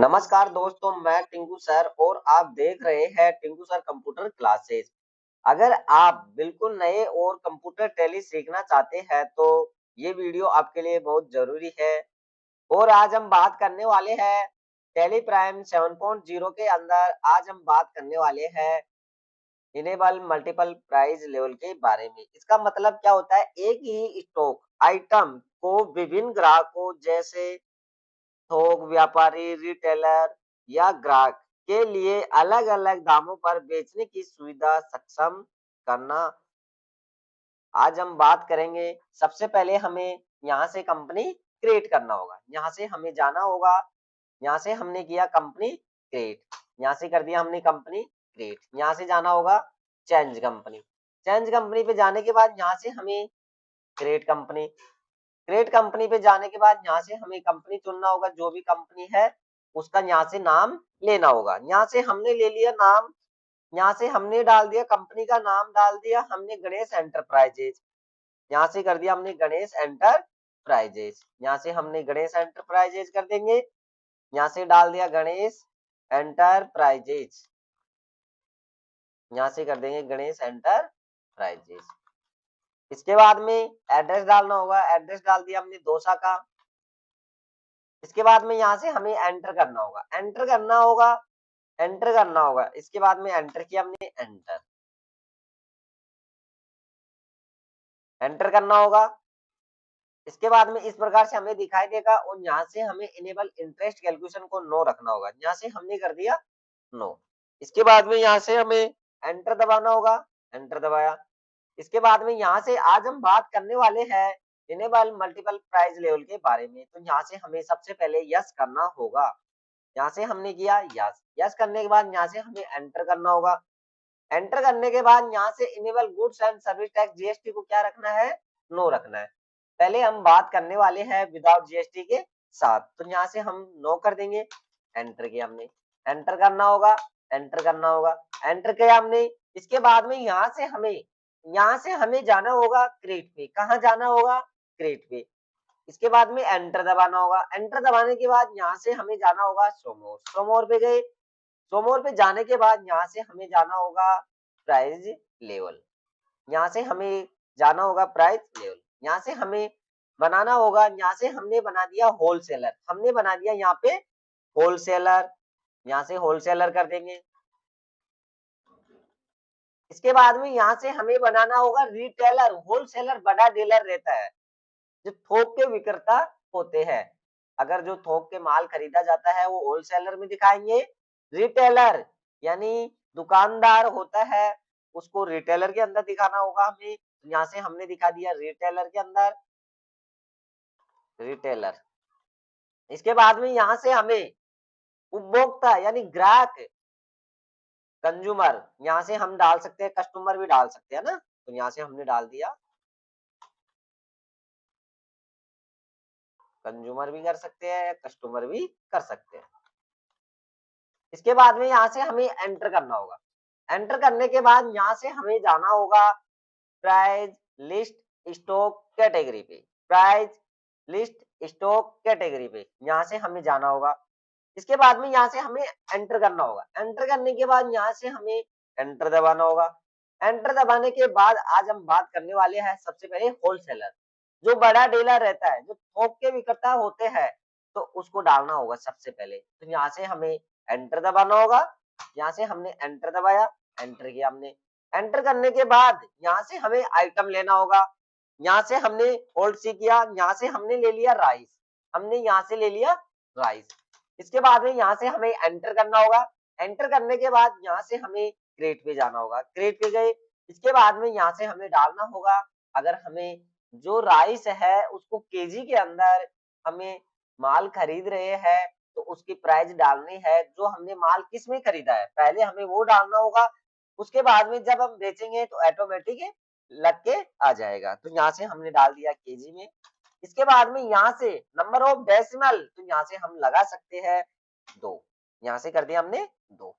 नमस्कार दोस्तों, मैं टिंकू सर और आप देख रहे हैं टिंकू सर कंप्यूटर क्लासेस। अगर आप बिल्कुल नए और कंप्यूटर टैली सीखना चाहते हैं तो ये वीडियो आपके लिए बहुत जरूरी है। और आज हम बात करने वाले हैं टैली प्राइम 7.0 के अंदर। आज हम बात करने वाले हैं इनेबल मल्टीपल प्राइस लेवल के बारे में। इसका मतलब क्या होता है, एक ही स्टॉक आइटम को विभिन्न ग्राहकों जैसे थोक व्यापारी, रिटेलर या ग्राहक के लिए अलग-अलग दामों पर बेचने की सुविधा सक्षम करना। आज हम बात करेंगे। सबसे पहले हमें यहाँ से कंपनी क्रिएट करना होगा, यहाँ से हमें जाना होगा। यहाँ से हमने किया कंपनी क्रिएट, यहाँ से कर दिया हमने कंपनी क्रिएट। यहाँ से जाना होगा चेंज कंपनी। चेंज कंपनी पे जाने के बाद यहाँ से हमें क्रिएट कंपनी, क्रिएट कंपनी पे जाने के बाद यहाँ से हमें कंपनी चुनना होगा। जो भी कंपनी है उसका यहाँ से नाम लेना होगा। यहाँ से हमने ले लिया नाम, यहाँ से हमने डाल दिया कंपनी का नाम, डाल दिया हमने गणेश एंटरप्राइजेज। यहाँ से कर दिया हमने गणेश एंटरप्राइजेज। यहाँ से हमने गणेश एंटरप्राइजेज कर देंगे। यहाँ से डाल दिया गणेश एंटरप्राइजेज। यहाँ से कर देंगे गणेश एंटरप्राइजेज। इसके बाद में एड्रेस डालना होगा। एड्रेस डाल दिया हमने दौसा का। इसके बाद में यहाँ से हमें एंटर करना होगा, एंटर करना होगा, एंटर करना होगा। इसके बाद में एंटर किया हमने, एंटर, एंटर करना होगा। इसके बाद में इस प्रकार से हमें दिखाई देगा और यहाँ से हमें इनेबल इंटरेस्ट कैलकुलेशन को नो रखना होगा। यहाँ से हमने कर दिया नो। इसके बाद में यहाँ से हमें एंटर दबाना होगा, एंटर दबाया। इसके बाद में यहाँ से आज हम बात करने वाले हैं इनेबल मल्टीपल प्राइस लेवल के बारे में। तो यहाँ से हमें सबसे पहले यस करना होगा। यहाँ से हमने किया यस, यस करने के बाद यहाँ से हमें एंटर करना होगा। एंटर करने के बाद यहाँ से enable goods and service tax GST को क्या रखना है, नो रखना है। पहले हम बात करने वाले हैं विदाउट जीएसटी के साथ, तो यहाँ से हम नो कर देंगे। एंटर किया हमने, एंटर करना होगा, एंटर करना होगा, एंटर किया हमने। इसके बाद में यहाँ से हमें जाना होगा क्रेडिट पे। कहाँ जाना होगा, क्रेडिट पे। इसके बाद में एंटर दबाना होगा। एंटर दबाने के बाद यहाँ से हमें जाना होगा सोमोर। सोमोर पे गए, सोमोर पे जाने के बाद यहाँ से हमें जाना होगा प्राइस लेवल। यहाँ से हमें जाना होगा प्राइस लेवल। यहाँ से हमें बनाना होगा, यहाँ से हमने बना दिया होलसेलर, हमने बना दिया यहाँ पे होलसेलर। यहाँ से होलसेलर कर देंगे। इसके बाद में यहाँ से हमें बनाना होगा रिटेलर। होलसेलर बड़ा डीलर रहता है जो थोक के विक्रेता होते हैं। अगर जो थोक के माल खरीदा जाता है वो होलसेलर में दिखाएंगे। रिटेलर यानी दुकानदार होता है, उसको रिटेलर के अंदर दिखाना होगा हमें। यहाँ से हमने दिखा दिया रिटेलर के अंदर, रिटेलर। इसके बाद में यहाँ से हमें उपभोक्ता यानी ग्राहक, कंज्यूमर, यहाँ से हम डाल सकते हैं, कस्टमर भी डाल सकते हैं ना। तो यहाँ से हमने डाल दिया, कंज्यूमर भी कर सकते हैं, कस्टमर भी कर सकते हैं। इसके बाद में यहाँ से हमें एंटर करना होगा। एंटर करने के बाद यहाँ से हमें जाना होगा प्राइस लिस्ट स्टॉक कैटेगरी पे। प्राइस लिस्ट स्टॉक कैटेगरी पे यहाँ से हमें जाना होगा। इसके बाद में यहाँ से हमें एंटर करना होगा। एंटर करने के बाद यहाँ से हमें एंटर दबाना होगा। एंटर दबाने के बाद आज हम बात करने वाले हैं सबसे पहले होलसेलर। जो बड़ा डीलर रहता है, जो थोक के विक्रेता होते हैं, तो उसको डालना होगा सबसे पहले। तो यहाँ से हमें एंटर दबाना होगा। यहाँ से हमने एंटर दबाया, एंटर किया हमने। एंटर करने के बाद यहाँ से हमें आइटम लेना होगा। यहाँ से हमने होल्ड सी किया, यहाँ से हमने ले लिया राइस, हमने यहाँ से ले लिया राइस। इसके बाद में यहाँ से हमें एंटर करना होगा। एंटर करने के बाद यहाँ से हमें क्रेट पे जाना होगा। क्रेट पे गए, इसके बाद में यहाँ से हमें डालना होगा, अगर हमें जो राइस है उसको केजी के अंदर हमें माल खरीद रहे हैं तो उसकी प्राइस डालनी है। जो हमने माल किस में खरीदा है पहले हमें वो डालना होगा। उसके बाद में जब हम बेचेंगे तो ऑटोमेटिक लग के आ जाएगा। तो यहाँ से हमने डाल दिया केजी में। इसके बाद में यहाँ से नंबर ऑफ डेसिमल, तो यहाँ से हम लगा सकते हैं 2। यहाँ से कर दिया हमने 2।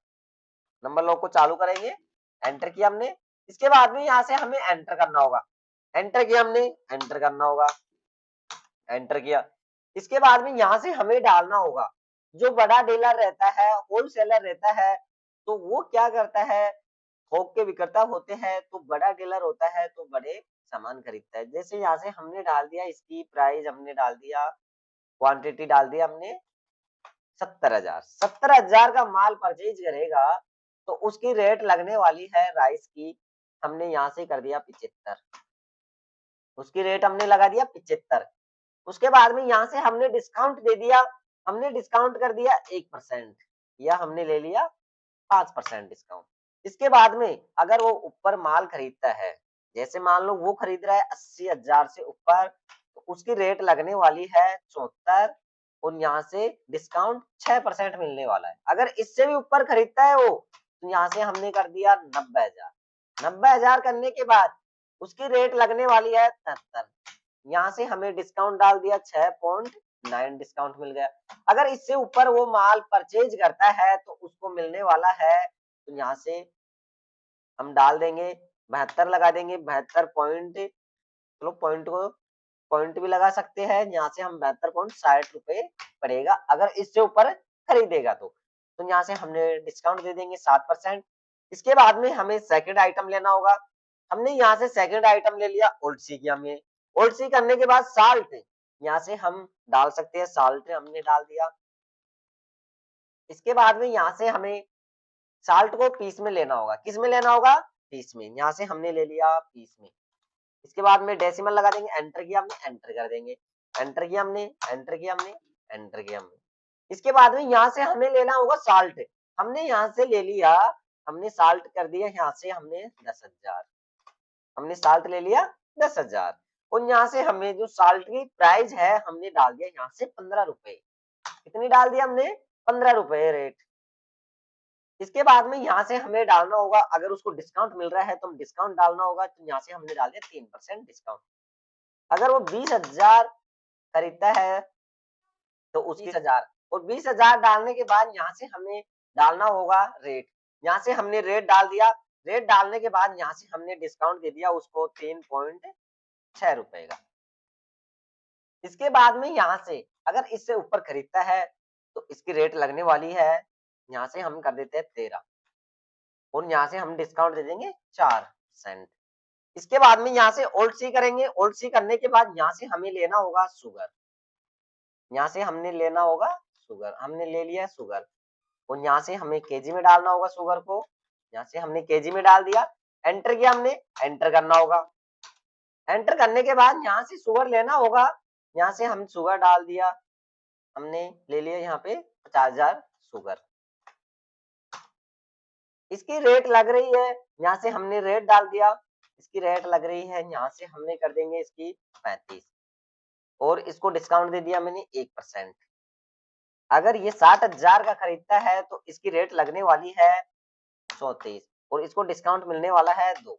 नंबर लॉक को चालू करेंगे, एंटर किया हमने। इसके बाद में यहाँ से हमें एंटर करना होगा। एंटर किया हमने, एंटर करना होगा, एंटर किया। इसके बाद में यहाँ से हमें डालना होगा जो बड़ा डीलर रहता है, होलसेलर रहता है, तो वो क्या करता है, थोक के विक्रेता होते हैं, तो बड़ा डीलर होता है तो बड़े सामान खरीदता है। जैसे यहाँ से हमने डाल दिया, इसकी प्राइस हमने डाल दिया, क्वांटिटी डाल दिया हमने 70,000। 70,000 का माल परचेज करेगा तो उसकी रेट लगने वाली है राइस की, हमने यहाँ से कर दिया 75, उसकी रेट हमने लगा दिया 75। उसके बाद में यहाँ से हमने डिस्काउंट दे दिया, हमने डिस्काउंट कर दिया 1%, या हमने ले लिया 5% डिस्काउंट। इसके बाद में अगर वो ऊपर माल खरीदता है, जैसे मान लो वो खरीद रहा है 80,000 से ऊपर, तो उसकी रेट लगने वाली है 74, और यहाँ से डिस्काउंट 6% मिलने वाला है। अगर इससे भी ऊपर खरीदता है वो, तो यहाँ से हमने कर दिया 90,000। 90,000 करने के बाद उसकी रेट लगने वाली है 73, यहाँ से हमें डिस्काउंट डाल दिया 6.9 डिस्काउंट मिल गया। अगर इससे ऊपर वो माल परचेज करता है तो उसको मिलने वाला है, तो यहाँ से हम डाल देंगे 72 लगा देंगे, 72 पॉइंट, चलो पॉइंट को पॉइंट भी लगा सकते हैं, यहाँ से हम 72.60 रुपए पड़ेगा अगर इससे ऊपर खरीदेगा तो यहाँ से हमने डिस्काउंट दे देंगे 7%। इसके बाद में हमें सेकंड आइटम लेना होगा, हमने यहाँ से सेकंड आइटम ले लिया ओल्ड सी की, हमें ओल्ड सी करने के बाद साल्ट यहाँ से हम डाल सकते हैं, साल्ट हमने डाल दिया। इसके बाद में यहाँ से हमें साल्ट को पीस में लेना होगा, किस में लेना होगा, पीस में, यहाँ से हमने ले लिया पीस में। इसके बाद में डेसिमल लगा देंगे, एंटर किया हमने, एंटर कर देंगे, एंटर किया हमने, एंटर किया हमने, एंटर किया हमने। इसके बाद में यहाँ से हमें लेना होगा साल्ट, हमने यहाँ से ले लिया, हमने साल्ट कर दिया, यहाँ से हमने 10,000, हमने साल्ट ले लिया 10,000, और यहाँ से हमें जो साल्ट की प्राइस है हमने डाल दिया यहाँ से 15 रुपए, कितनी डाल दिया हमने, 15 रुपए रेट। इसके बाद में यहाँ से हमें डालना होगा, अगर उसको डिस्काउंट मिल रहा है तो हम डिस्काउंट डालना होगा, तो यहाँ से हमने डाल दिया 3% डिस्काउंट। अगर वो 20,000 खरीदता है तो उसकी 20,000, और 20,000 डालने के बाद यहाँ से हमें डालना होगा रेट, यहाँ से हमने रेट डाल दिया, रेट डालने के बाद यहाँ से हमने डिस्काउंट दे दिया उसको 3.6 रुपए का। इसके बाद में यहाँ से अगर इससे ऊपर खरीदता है तो इसकी रेट लगने वाली है, यहाँ से हम कर देते हैं 13, और यहाँ से हम डिस्काउंट दे देंगे 4%। इसके बाद में यहाँ से ओल्ड सी करेंगे, ओल्ड सी करने के बाद यहाँ से हमें लेना होगा शुगर, यहाँ से हमने लेना होगा शुगर, हमने ले लिया शुगर, और यहाँ से हमें केजी में डालना होगा शुगर को, यहाँ से हमने केजी में डाल दिया, एंटर किया हमने, एंटर करना होगा, एंटर करने के बाद यहाँ से शुगर लेना होगा, यहाँ से हम शुगर डाल दिया, हमने ले लिया यहाँ पे 50,000 शुगर, इसकी रेट लग रही है, यहाँ से हमने रेट डाल दिया, इसकी रेट लग रही है, यहाँ से हमने कर देंगे इसकी 35, और इसको डिस्काउंट दे दिया मैंने 1%। अगर ये 60,000 का खरीदता है तो इसकी रेट लगने वाली है 34, और इसको डिस्काउंट मिलने वाला है 2।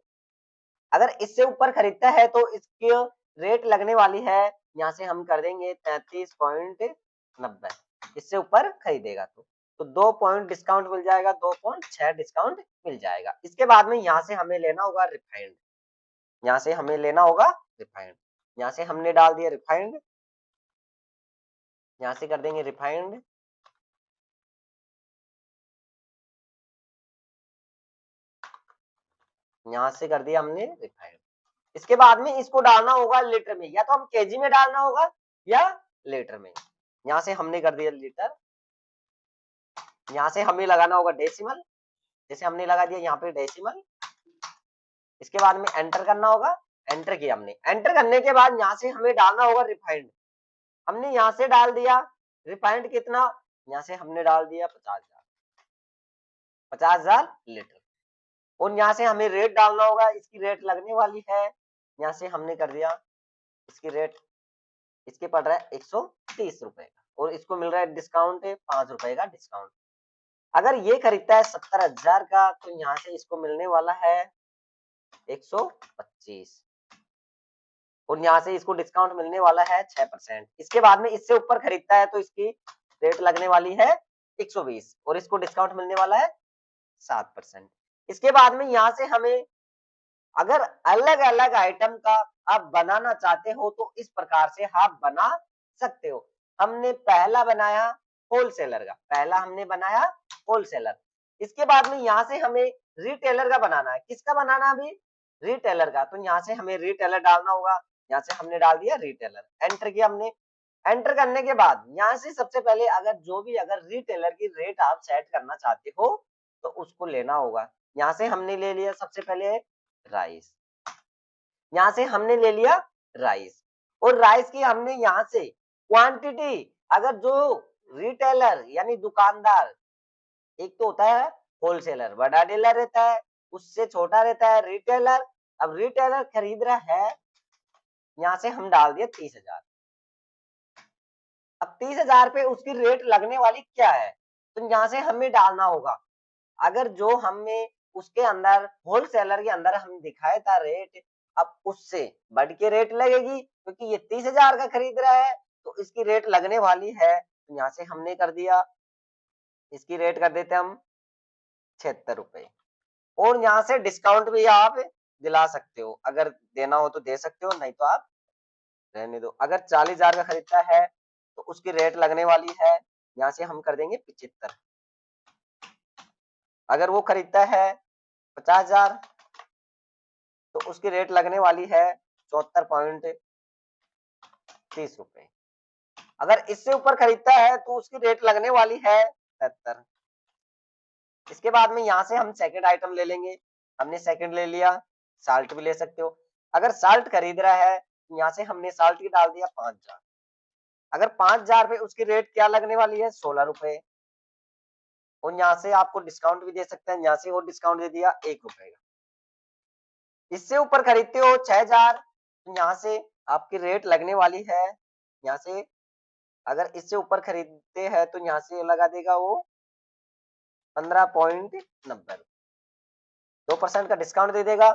अगर इससे ऊपर खरीदता है तो इसकी रेट लगने वाली है, यहाँ से हम कर देंगे 33.90, इससे ऊपर खरीदेगा तो 2 पॉइंट डिस्काउंट मिल जाएगा, 2.6 डिस्काउंट मिल जाएगा। इसके बाद में यहाँ से हमें लेना होगा रिफाइंड, यहाँ से हमें लेना होगा रिफाइंड, यहाँ से हमने डाल दिया रिफाइंड, यहाँ से कर देंगे रिफाइंड, यहाँ से कर दिया हमने रिफाइंड। इसके बाद में इसको डालना होगा लीटर में, या तो हम केजी में डालना होगा या लीटर में, यहाँ से हमने कर दिया लीटर, यहाँ से हमें लगाना होगा डेसिमल, जैसे हमने लगा दिया यहाँ पे डेसिमल। इसके बाद में एंटर करना होगा, एंटर किया हमने, एंटर करने के बाद यहाँ से हमें डालना होगा रिफाइंड, हमने यहाँ से डाल दिया रिफाइंड कितना, यहाँ से हमने डाल दिया 50,000, 50,000 लीटर, और यहाँ से हमें रेट डालना होगा, इसकी रेट लगने वाली है, यहाँ से हमने कर दिया, इसकी रेट इसके पड़ रहा है 130 रुपए का, और इसको मिल रहा है डिस्काउंट 5 रुपए का डिस्काउंट। अगर ये खरीदता है 70,000 का तो यहाँ से इसको मिलने वाला है 125, और यहाँ से इसको डिस्काउंट मिलने वाला है 6%। इसके बाद में इससे ऊपर खरीदता है तो इसकी रेट लगने वाली है 120, और इसको डिस्काउंट मिलने वाला है 7%। इसके बाद में यहाँ से हमें अगर अलग अलग आइटम का आप बनाना चाहते हो तो इस प्रकार से आप बना सकते हो। हमने पहला बनाया होलसेलर का, पहला हमने बनाया होलसेलर। इसके बाद में यहाँ से हमें रिटेलर का बनाना है। किसका बनाना अभी? रिटेलर का। तो यहाँ से हमें रिटेलर डालना होगा। यहाँ से हमने डाल दिया रिटेलर, एंटर किया हमने। एंटर करने के बाद यहाँ से सबसे पहले अगर रिटेलर की रेट आप सेट करना चाहते हो तो उसको लेना होगा। यहाँ से हमने ले लिया सबसे पहले राइस, यहाँ से हमने ले लिया राइस, और राइस की हमने यहाँ से क्वांटिटी, अगर जो रिटेलर यानी दुकानदार, एक तो होता है होलसेलर, बड़ा डीलर रहता है, उससे छोटा रहता है रिटेलर। अब रिटेलर खरीद रहा है, यहाँ से हम डाल दिया 30,000। अब 30,000 पे उसकी रेट लगने वाली क्या है, तो यहाँ से हमें डालना होगा। अगर जो हमें उसके अंदर होलसेलर के अंदर हम दिखाया था रेट, अब उससे बढ़ के रेट लगेगी, क्योंकि ये 30,000 का खरीद रहा है तो इसकी रेट लगने वाली है। तो यहाँ से हमने कर दिया, इसकी रेट कर देते हम 76 रुपए। और यहाँ से डिस्काउंट भी आप दिला सकते हो, अगर देना हो तो दे सकते हो, नहीं तो आप रहने दो। अगर 40,000 का खरीदता है तो उसकी रेट लगने वाली है, यहाँ से हम कर देंगे 75। अगर वो खरीदता है 50,000 तो उसकी रेट लगने वाली है 74.30 रुपए। अगर इससे ऊपर खरीदता है तो उसकी रेट लगने वाली है 77। इसके बाद में यहाँ से हम सेकंड आइटम ले लेंगे। हमने सेकंड ले लिया, साल्ट भी ले सकते हो। अगर साल्ट खरीद रहा है, यहाँ से हमने साल्ट की डाल दिया 5,000। अगर 5,000 पे उसकी रेट क्या लगने वाली है? 16 रुपए। और यहाँ से आपको डिस्काउंट भी दे सकते हैं, यहाँ से और डिस्काउंट दे दिया 1 रुपए का। इससे ऊपर खरीदते हो 6,000, तो यहाँ से आपकी रेट लगने वाली है, यहाँ से अगर इससे ऊपर खरीदते हैं तो यहाँ से लगा देगा वो 15.90, 2% का डिस्काउंट दे देगा,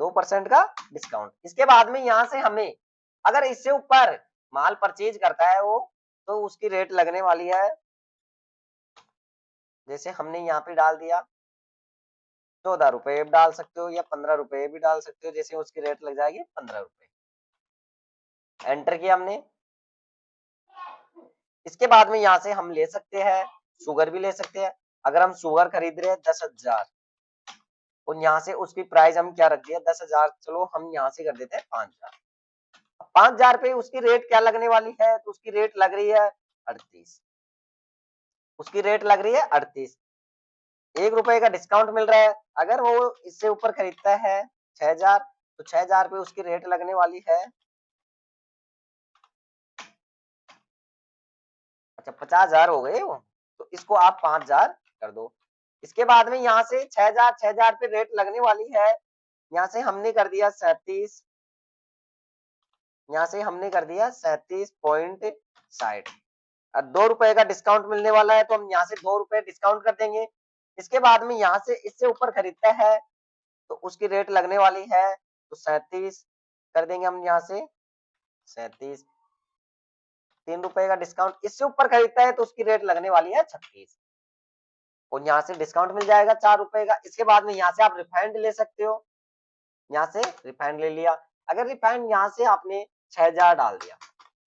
2% का डिस्काउंट। इसके बाद में यहाँ से हमें अगर इससे ऊपर माल परचेज करता है वो, तो उसकी रेट लगने वाली है, जैसे हमने यहाँ पे डाल दिया 14 रुपए डाल सकते हो या 15 रुपए भी डाल सकते हो, जैसे उसकी रेट लग जाएगी 15 रुपए। एंटर किया हमने। इसके बाद में यहाँ से हम ले सकते हैं शुगर भी ले सकते हैं। अगर हम शुगर खरीद रहे हैं 10,000 और यहाँ से उसकी प्राइस हम क्या रख दिया 10,000, चलो हम यहाँ से कर देते हैं 5,000। 5,000 पे उसकी रेट क्या लगने वाली है, तो उसकी रेट लग रही है 38। उसकी रेट लग रही है 38, 1 रुपए का डिस्काउंट मिल रहा है। अगर वो इससे ऊपर खरीदता है 6,000, तो 6,000 पे उसकी रेट लगने वाली है, अच्छा 50,000 हो गए वो, तो इसको आप 5,000 कर दो। इसके बाद में यहाँ से 6,000 पे रेट लगने वाली है, यहाँ से हमने कर दिया 37, यहाँ से हमने कर दिया 37.60। अब 2 रुपए का डिस्काउंट मिलने वाला है, तो हम यहाँ से 2 रुपए डिस्काउंट कर देंगे। इसके बाद में यहाँ से इससे ऊपर खरीदता है तो उसकी रेट लगने वाली है, तो 37 कर देंगे हम यहाँ से 37, 3 रुपए का डिस्काउंट। इससे ऊपर खरीदता है तो उसकी रेट लगने वाली है 36, और यहाँ से डिस्काउंट मिल जाएगा 4 रुपए का। इसके बाद में यहाँ से आप रिफाइंड ले सकते हो, यहाँ से रिफाइंड ले लिया। अगर रिफाइंड यहाँ से आपने 6,000 डाल दिया,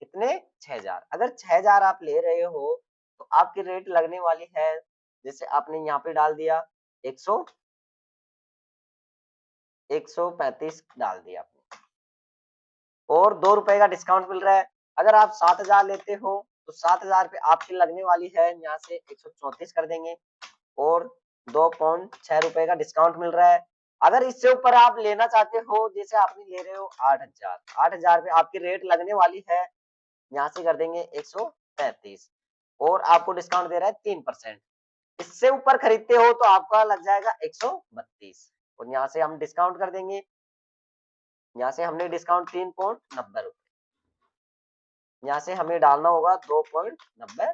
कितने 6,000, अगर 6,000 आप ले रहे हो तो आपकी रेट लगने वाली है, जैसे आपने यहाँ पे डाल दिया 135 डाल दिया आपने, और 2 रुपए का डिस्काउंट मिल रहा है। अगर आप 7,000 लेते हो तो 7,000 पे आपकी लगने वाली है, यहाँ से 134 कर देंगे, और 2.6 रुपए का डिस्काउंट मिल रहा है। अगर इससे ऊपर आप लेना चाहते हो, जैसे आपने ले रहे हो 8,000, 8,000 पे आपकी रेट लगने वाली है, यहाँ से कर देंगे 135, और आपको डिस्काउंट दे रहा है 3%। इससे ऊपर खरीदते हो तो आपका लग जाएगा 132, और यहाँ से हम डिस्काउंट कर देंगे, यहाँ से हमने डिस्काउंट 3.90 रुपए, यहाँ से हमें डालना होगा 2.90।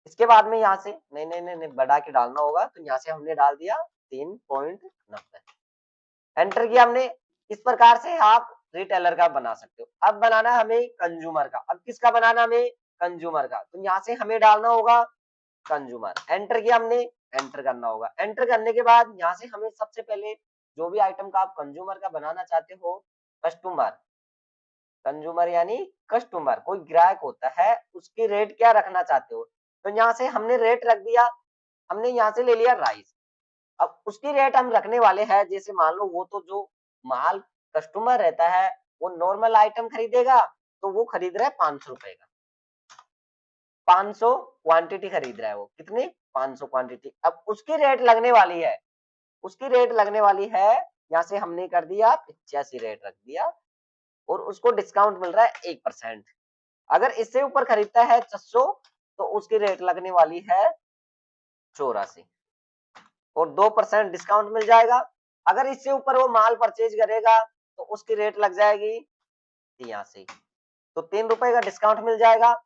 इसके बाद में यहाँ से नहीं नहीं नहीं, नहीं बढ़ा के डालना होगा, तो यहाँ से हमने डाल दिया 3.90, एंटर किया हमने। इस प्रकार से आप रिटेलर का बना सकते हो। अब बनाना है हमें कंज्यूमर का। अब किसका बनाना हमें? कंज्यूमर का। तो यहाँ से हमें डालना होगा कंज्यूमर, एंटर किया हमने, एंटर करना होगा। एंटर करने के बाद यहाँ से हमें सबसे पहले जो भी आइटम का आप कंज्यूमर का बनाना चाहते हो, कस्टमर, कंज्यूमर यानी कस्टमर, कोई ग्राहक होता है, उसकी रेट क्या रखना चाहते हो। तो यहाँ से हमने रेट रख दिया, हमने यहाँ से ले लिया राइस। अब उसकी रेट हम रखने वाले हैं, जैसे मान लो वो तो जो माल कस्टमर रहता है वो नॉर्मल आइटम खरीदेगा, तो वो खरीद रहा है 500 रुपए का, 500 क्वांटिटी खरीद रहा है वो, कितनी 500 क्वांटिटी। अब उसकी रेट लगने वाली है, उसकी रेट लगने वाली है, यहाँ से हमने कर दिया 85 रेट रख दिया, और उसको डिस्काउंट मिल रहा है 1%। अगर इससे ऊपर खरीदता है 600, तो उसकी रेट लगने वाली है 84, और 2% डिस्काउंट मिल जाएगा। अगर इससे ऊपर वो माल परचेज करेगा तो उसकी रेट लग जाएगी 83, तो 3 रुपए का डिस्काउंट मिल जाएगा।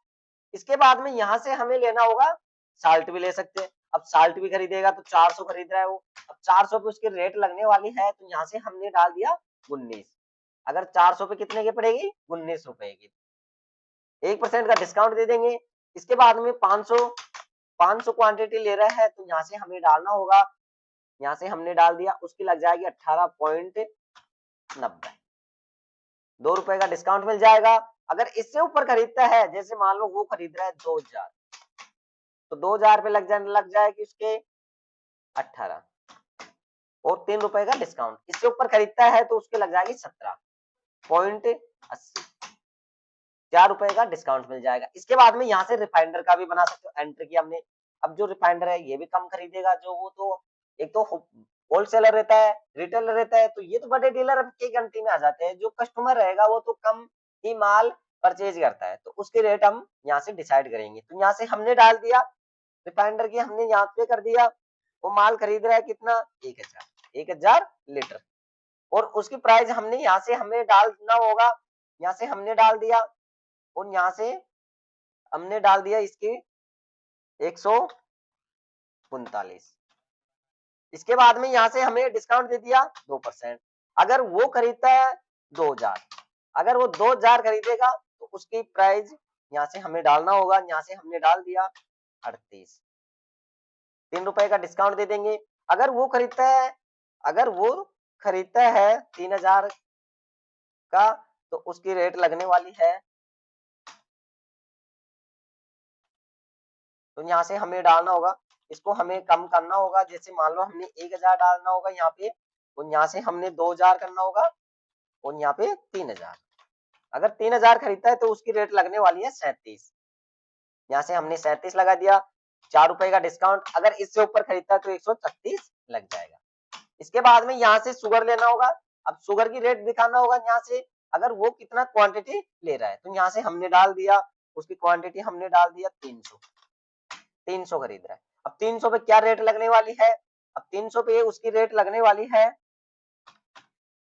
इसके बाद में यहाँ से हमें लेना होगा, साल्ट भी ले सकते हैं। अब साल्ट भी खरीदेगा तो 400 खरीद रहा है वो, अब 400 पे उसकी रेट लगने वाली है, तो यहाँ से हमने डाल दिया 19। अगर 400 पे कितने की पड़ेगी, 19 रुपए की, 1% का डिस्काउंट दे देंगे। इसके बाद में 500 क्वांटिटी ले रहा है, तो यहाँ से हमें डालना होगा, यहाँ से हमने डाल दिया, उसकी लग जाएगी 18.90, 2 रुपए का डिस्काउंट मिल जाएगा। अगर इससे ऊपर खरीदता है, जैसे मान लो वो खरीद रहा है 2000, तो 2000 पे लग जाएगी उसके 18, और 3 रुपए का डिस्काउंट। इससे ऊपर खरीदता है तो उसके लग जाएगी 17.80, 4 रुपए का डिस्काउंट मिल जाएगा। इसके बाद में यहाँ से रिफाइंडर का भी बना सकते हो, एंटर किया हमने। अब जो रिफाइंडर है ये भी कम खरीदेगा, जो वो तो एक तो होलसेलर रहता है, रिटेलर रहता है, तो ये तो बड़े डीलर की गिनती में आ जाते हैं। जो कस्टमर रहेगा वो तो कम ही माल परचेज करता है, तो उसके रेट हम यहाँ से डिसाइड करेंगे। तो यहाँ से हमने डाल दिया, रिफाइंडर की हमने यहाँ पे कर दिया, वो माल खरीद रहा है कितना, 1000 लीटर, और उसकी प्राइस हमने यहाँ से हमें डालना होगा, यहाँ से हमने डाल दिया, और यहाँ से हमने डाल दिया इसकी 139। इसके बाद में यहाँ से हमें डिस्काउंट दे दिया 2%। अगर वो खरीदता है 2000, अगर वो 2000 खरीदेगा तो उसकी प्राइस यहाँ से हमें डालना होगा, यहाँ से हमने डाल दिया 38, 3 रुपए का डिस्काउंट दे देंगे। अगर वो खरीदता है, अगर वो खरीदता है 3000 का, तो उसकी रेट लगने वाली है, तो यहाँ से हमें डालना होगा, इसको हमें कम करना होगा। जैसे मान लो हमने 1000 डालना होगा यहाँ पे, और यहाँ से हमने 2000 करना होगा, और यहाँ पे 3000। अगर 3000 खरीदता है तो उसकी रेट लगने वाली है 37, यहाँ से हमने 37 लगा दिया, 4 रुपए का डिस्काउंट। अगर इससे ऊपर खरीदता है तो 136 लग जाएगा। इसके बाद में यहाँ से शुगर लेना होगा। अब शुगर की रेट दिखाना होगा यहाँ से, अगर वो कितना क्वांटिटी ले रहा है, तो यहाँ से हमने डाल दिया, उसकी क्वांटिटी हमने डाल दिया 300, 300 खरीद रहा है। अब 300 पे क्या रेट लगने वाली है, अब 300 पे उसकी रेट लगने वाली है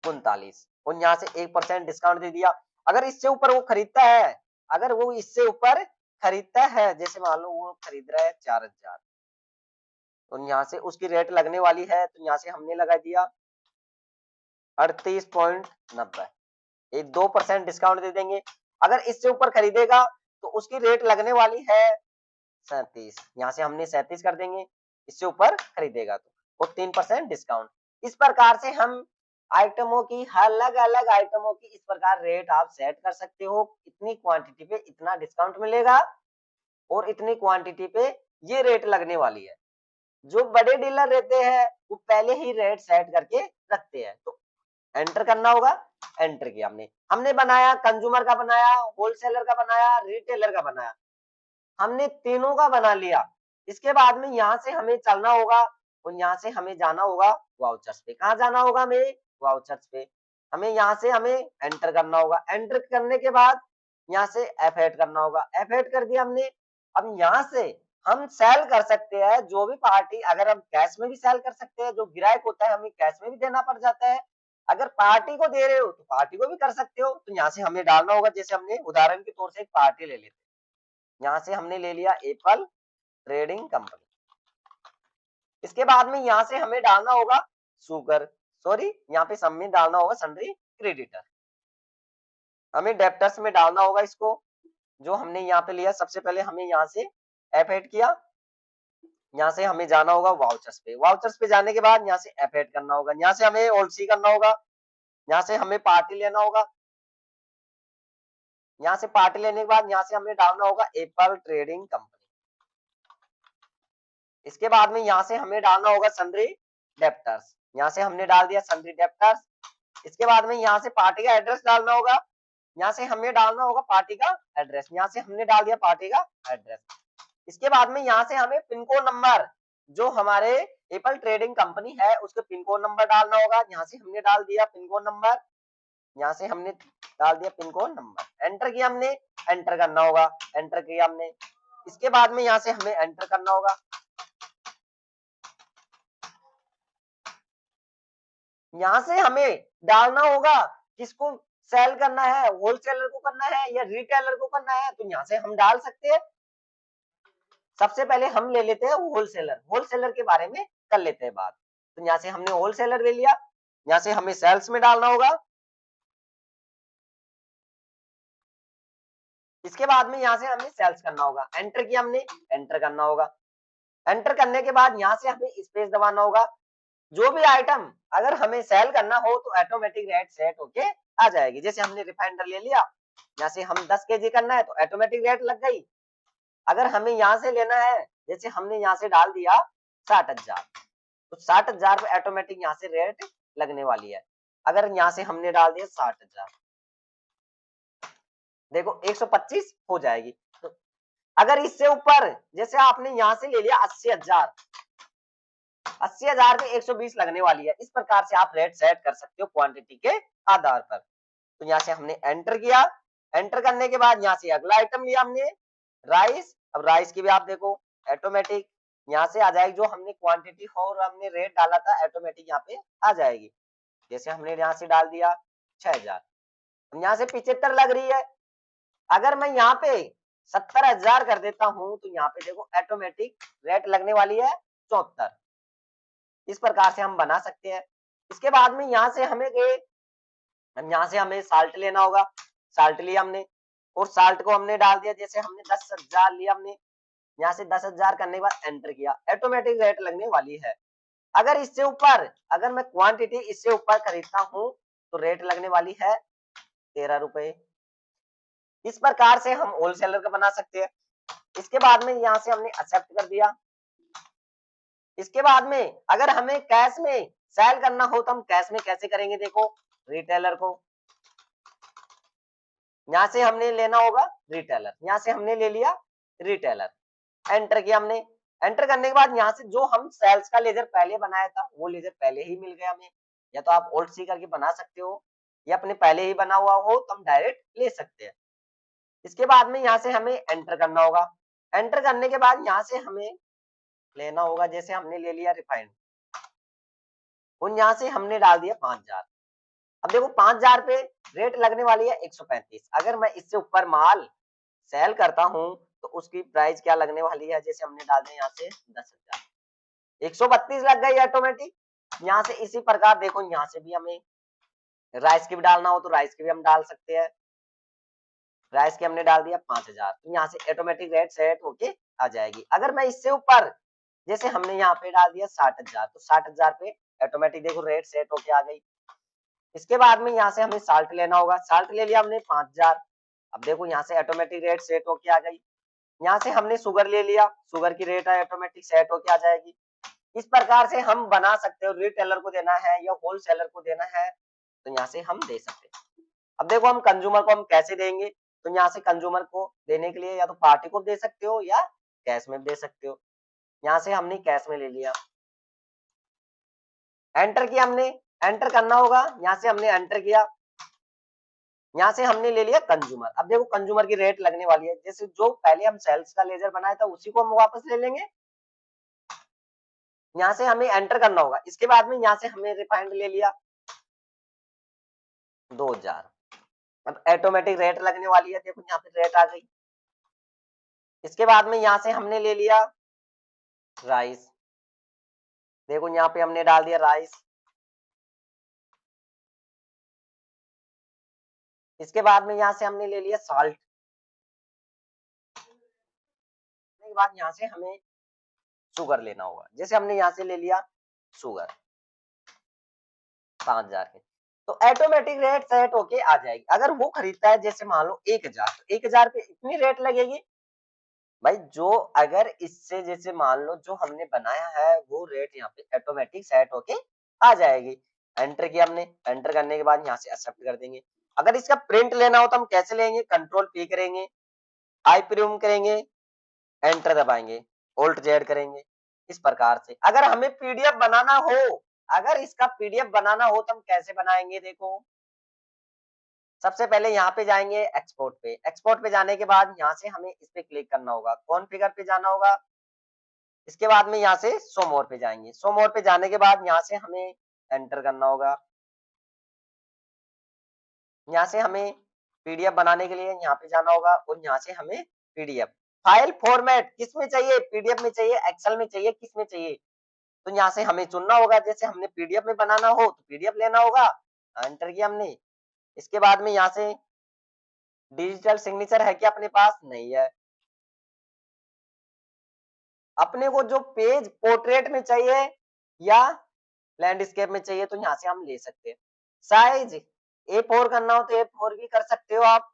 39, और यहाँ से 1% डिस्काउंट दे दिया। अगर इससे ऊपर वो खरीदता है, अगर वो इससे ऊपर खरीदता है, जैसे मान लो वो खरीद रहा है 4000, तो यहाँ से उसकी रेट लगने वाली है, तो यहाँ से हमने लगा दिया 38.90, ये 2% डिस्काउंट दे देंगे। अगर इससे ऊपर खरीदेगा तो उसकी रेट लगने वाली है 37, यहाँ से हमने 37 कर देंगे, इससे ऊपर खरीदेगा तो, और 3% डिस्काउंट। इस प्रकार से हम आइटमों की, अलग अलग आइटमों की इस प्रकार रेट आप सेट कर सकते हो। इतनी क्वांटिटी पे इतना डिस्काउंट मिलेगा, और इतनी क्वांटिटी पे ये रेट लगने वाली है। जो बड़े डीलर रहते हैं वो पहले ही रेट सेट करके रखते हैं, तो एंटर करना होगा, एंटर किया हमने। हमने बनाया, कंज्यूमर का बनाया, होलसेलर का बनाया, रिटेलर का बनाया, हमने तीनों का बना लिया। इसके बाद में यहाँ से हमें चलना होगा, और यहाँ से हमें जाना होगा वाउचर्स पे। कहाँ जाना होगा हमें, वाउचर्स पे। हमें यहाँ से हमें एंटर करना होगा, एंटर करने के बाद यहाँ से F8 करना होगा, F8 कर दिया हमने। अब यहाँ से हम सेल कर सकते हैं, जो भी पार्टी, अगर हम कैश में भी सेल कर सकते हैं, जो ग्राहक होता है हमें कैश में भी देना पड़ जाता है। अगर पार्टी को दे रहे हो तो पार्टी को भी कर सकते हो, तो यहाँ से हमें डालना होगा। जैसे हमने उदाहरण के तौर से एक पार्टी ले लेते हैं, यहाँ से हमने ले लिया एप्पल ट्रेडिंग कंपनी। इसके बाद में यहाँ से हमें डालना होगा शुगर, सॉरी यहाँ पे सबमिट डालना होगा सन्ड्री क्रेडिटर। हमें डेप्टर्स में डालना होगा इसको, जो हमने यहाँ पे लिया। सबसे पहले हमें यहाँ से F8 किया, यहाँ से हमें जाना होगा वाउचर्स पे। वाउचर्स पे जाने के बाद यहाँ से F8 करना होगा, यहाँ से हमें ऑल सी करना होगा, यहाँ से हमें पार्टी लेना होगा, यहाँ से पार्टी लेने के बाद यहाँ से हमें डालना होगा एप्पल ट्रेडिंग कंपनी। इसके बाद में यहाँ से हमें डालना होगा सन्ड्री डेप्टर्स। यहाँ से हमने डाल दिया सन्ड्री डेप्टर्स। इसके बाद में यहाँ से पार्टी का एड्रेस डालना होगा। यहाँ से हमें डालना होगा पार्टी का एड्रेस। यहाँ से हमने डाल दिया पार्टी का एड्रेस। इसके बाद में यहाँ से हमें पिन कोड नंबर, जो हमारे एप्पल ट्रेडिंग कंपनी है उसके पिन कोड नंबर डालना होगा। यहाँ से हमने डाल दिया पिन कोड नंबर। यहाँ से हमने डाल दिया पिन कोड नंबर। एंटर किया हमने, एंटर करना होगा। एंटर किया हमने। इसके बाद में यहाँ से हमें एंटर करना होगा। यहाँ से हमें डालना होगा किसको सेल करना है, होलसेलर को करना है या रिटेलर को करना है, तो यहाँ से हम डाल सकते हैं। सबसे पहले हम ले लेते हैं होलसेलर। होलसेलर के बारे में कर लेते हैं बात। तो यहाँ से हमने होलसेलर ले लिया। यहाँ से हमें सेल्स में डालना होगा। इसके बाद में यहाँ से हमें सेल्स करना होगा। एंटर किया हमने, एंटर करना होगा। एंटर करने के बाद यहाँ से हमें स्पेस दबाना होगा। जो भी आइटम अगर हमें सेल करना हो तो ऑटोमेटिक रेट सेट होके आ जाएगी। जैसे हमने रिफाइंडर ले लिया, यहाँ से हम 10 केजी करना है तो ऑटोमेटिक रेट लग गई। अगर हमें यहाँ से लेना है, जैसे हमने यहाँ से डाल दिया 60,000, तो 60,000 पे ऑटोमेटिक यहाँ से रेट लगने वाली है। अगर यहाँ से हमने डाल दिया 60,000, देखो 125 हो जाएगी। तो अगर इससे ऊपर, जैसे आपने यहाँ से ले लिया 80,000, 80,000 पे 120 लगने वाली है। इस प्रकार से आप रेट सेट कर सकते हो क्वांटिटी के आधार पर। तो यहाँ से हमने एंटर किया। एंटर करने के बाद यहाँ से अगला आइटम लिया हमने राइस। अब राइस की भी आप देखो ऑटोमेटिक यहाँ से आ जाएगी। जो हमने क्वांटिटी और हमने रेट डाला था ऑटोमेटिक यहाँ पे आ जाएगी। जैसे हमने यहाँ से डाल दिया 6,000, यहाँ से 75 लग रही है। अगर मैं यहाँ पे 70,000 कर देता हूँ तो यहाँ पे देखो ऑटोमेटिक रेट लगने वाली है 74। इस प्रकार से हम बना सकते हैं। इसके बाद में यहाँ से हमें यहाँ से हमें साल्ट लेना होगा। साल्ट लिया हमने और साल्ट को हमने डाल दिया। जैसे हमने 10,000 लिया हमने, यहाँ से 10,000 करने के बाद एंटर किया, ऑटोमेटिक रेट लगने वाली है। अगर इससे ऊपर, अगर मैं क्वांटिटी इससे ऊपर खरीदता हूँ तो रेट लगने वाली है 13 रुपए। इस प्रकार से हम होलसेलर का बना सकते हैं। इसके बाद में यहाँ से हमने एक्सेप्ट कर दिया। इसके बाद में अगर हमें कैश में सेल करना हो तो हम कैश में कैसे करेंगे, देखो रिटेलर को यहाँ से हमने लेना होगा रिटेलर। यहाँ से हमने ले लिया रिटेलर। एंटर किया हमने। एंटर करने के बाद यहाँ से जो हम सेल्स का लेजर पहले बनाया था वो लेजर पहले ही मिल गया हमें। या तो आप ओल्ड सी करके बना सकते हो या अपने पहले ही बना हुआ हो तो हम डायरेक्ट ले सकते हैं। इसके बाद में यहाँ से हमें एंटर करना होगा। एंटर करने के बाद यहाँ से हमें लेना होगा, जैसे हमने ले लिया रिफाइंड, और यहाँ से हमने डाल दिया 5,000। अब देखो 5,000 पे रेट लगने वाली है 135। अगर मैं इससे ऊपर माल सेल करता हूँ तो उसकी प्राइस क्या लगने वाली है, जैसे हमने डाल दिया यहाँ से 10,000, 132 लग गई ऑटोमेटिक। यहाँ से इसी प्रकार देखो यहाँ से भी हमें राइस की भी डालना हो तो राइस की भी हम डाल सकते हैं। राइस की हमने डाल दिया 5,000, तो यहाँ से ऑटोमेटिक रेट सेट होके आ जाएगी। अगर मैं इससे ऊपर, जैसे हमने यहाँ पे डाल दिया 60,000, तो 60,000 पे ऑटोमेटिक देखो रेट सेट होके आ गई। इसके बाद में यहाँ से हमें साल्ट लेना होगा। साल्ट ले लिया हमने 5,000। अब देखो यहाँ से ऑटोमेटिक रेट सेट होके आ गई। यहाँ से हमने शुगर ले लिया, शुगर की रेट ऑटोमेटिक सेट होके आ जाएगी। इस प्रकार से हम बना सकते हो। रिटेलर को देना है या होलसेलर को देना है तो यहाँ से हम दे सकते हैं। अब देखो हम कंज्यूमर को हम कैसे देंगे, तो यहाँ से कंज्यूमर को देने के लिए या तो पार्टी को दे सकते हो या कैश में दे सकते हो। यहाँ से हमने कैश में ले लिया। एंटर किया हमने, एंटर करना होगा। यहाँ से हमने एंटर किया। यहाँ से हमने ले लिया कंज्यूमर। अब देखो कंज्यूमर की रेट लगने वाली है। जैसे जो पहले हम सेल्स का लेजर बनाया था उसी को हम वापस ले लेंगे। यहाँ से हमें एंटर करना होगा। इसके बाद में यहाँ से हमने रिफाइंड ले लिया 2,000। अब ऑटोमेटिक रेट लगने वाली है। देखो यहाँ पे रेट आ गई। इसके बाद में यहाँ से हमने ले लिया राइस। देखो यहाँ पे हमने डाल दिया राइस। इसके बाद में यहाँ से हमने ले लिया साल्ट। के बाद यहाँ से हमें शुगर लेना होगा। जैसे हमने यहाँ से ले लिया शुगर 5,000 के। तो ऑटोमेटिक रेट सेट होके आ जाएगी। अगर वो खरीदता है जैसे मान लो 1000, तो 1000 पे इतनी रेट लगेगी भाई, जो अगर इससे जैसे मान लो जो हमने बनाया है वो रेट यहाँ पे ऑटोमेटिक सेट होके आ जाएगी। एंटर किया हमने, एंटर करने के बाद यहाँ से एक्सेप्ट कर देंगे। अगर इसका प्रिंट लेना हो तो हम कैसे लेंगे, कंट्रोल पी करेंगे, आई प्रिज्यूम करेंगे, एंटर दबाएंगे, ऑल्ट जेड करेंगे, इस प्रकार से। अगर हमें पीडीएफ बनाना हो, अगर इसका पीडीएफ बनाना हो तो हम कैसे बनाएंगे, देखो सबसे पहले यहाँ पे जाएंगे एक्सपोर्ट पे, एक्सपोर्ट पे जाने के बाद यहाँ से हमें इस पे क्लिक करना होगा, कॉन्फ़िगर पे जाना होगा। इसके बाद में यहाँ से शो मोर पे जाएंगे, शो मोर पे जाने के बाद यहाँ से हमें एंटर करना होगा। यहाँ से हमें पीडीएफ बनाने के लिए यहाँ पे जाना होगा और यहाँ से हमें पीडीएफ फाइल फॉर्मेट किस में चाहिए, पीडीएफ में चाहिए, एक्सेल में चाहिए, किस में चाहिए, तो यहाँ से हमें चुनना होगा। जैसे हमने पीडीएफ में बनाना हो तो पीडीएफ लेना होगा, एंटर किया हमने। इसके बाद में यहाँ से डिजिटल सिग्नेचर है क्या अपने पास, नहीं है। अपने को जो पेज पोर्ट्रेट में चाहिए या लैंडस्केप में चाहिए तो यहाँ से हम ले सकते हैं। साइज A4 करना हो तो A4 भी कर सकते हो आप।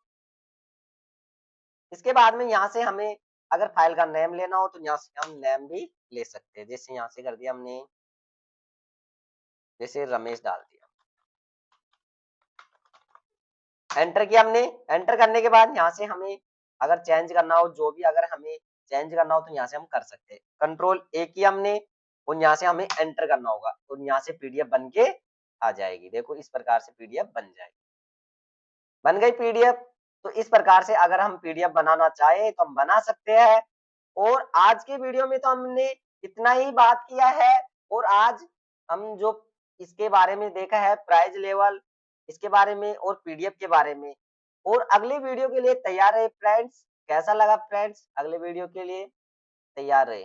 इसके बाद में यहाँ से हमें अगर फाइल का नेम लेना हो तो यहाँ से हम नेम भी ले सकते हैं। जैसे यहाँ से कर दिया हमने, जैसे रमेश डाल दिया, एंटर किया हमने। एंटर करने के बाद यहाँ से हमें अगर चेंज करना हो, जो भी अगर हमें चेंज करना हो तो यहाँ से हम कर सकते हैं। कंट्रोल A किया हमने और यहाँ से हमें एंटर करना होगा और यहाँ से पीडीएफ बन के आ जाएगी। देखो इस प्रकार से पीडीएफ बन जाएगी, बन गई पीडीएफ। तो इस प्रकार से अगर हम पीडीएफ बनाना चाहे तो हम बना सकते हैं। और आज के वीडियो में तो हमने इतना ही बात किया है। और आज हम जो इसके बारे में देखा है, प्राइस लेवल इसके बारे में और पीडीएफ के बारे में। और अगले वीडियो के लिए तैयार रहे फ्रेंड्स। कैसा लगा फ्रेंड्स, अगले वीडियो के लिए तैयार रहे।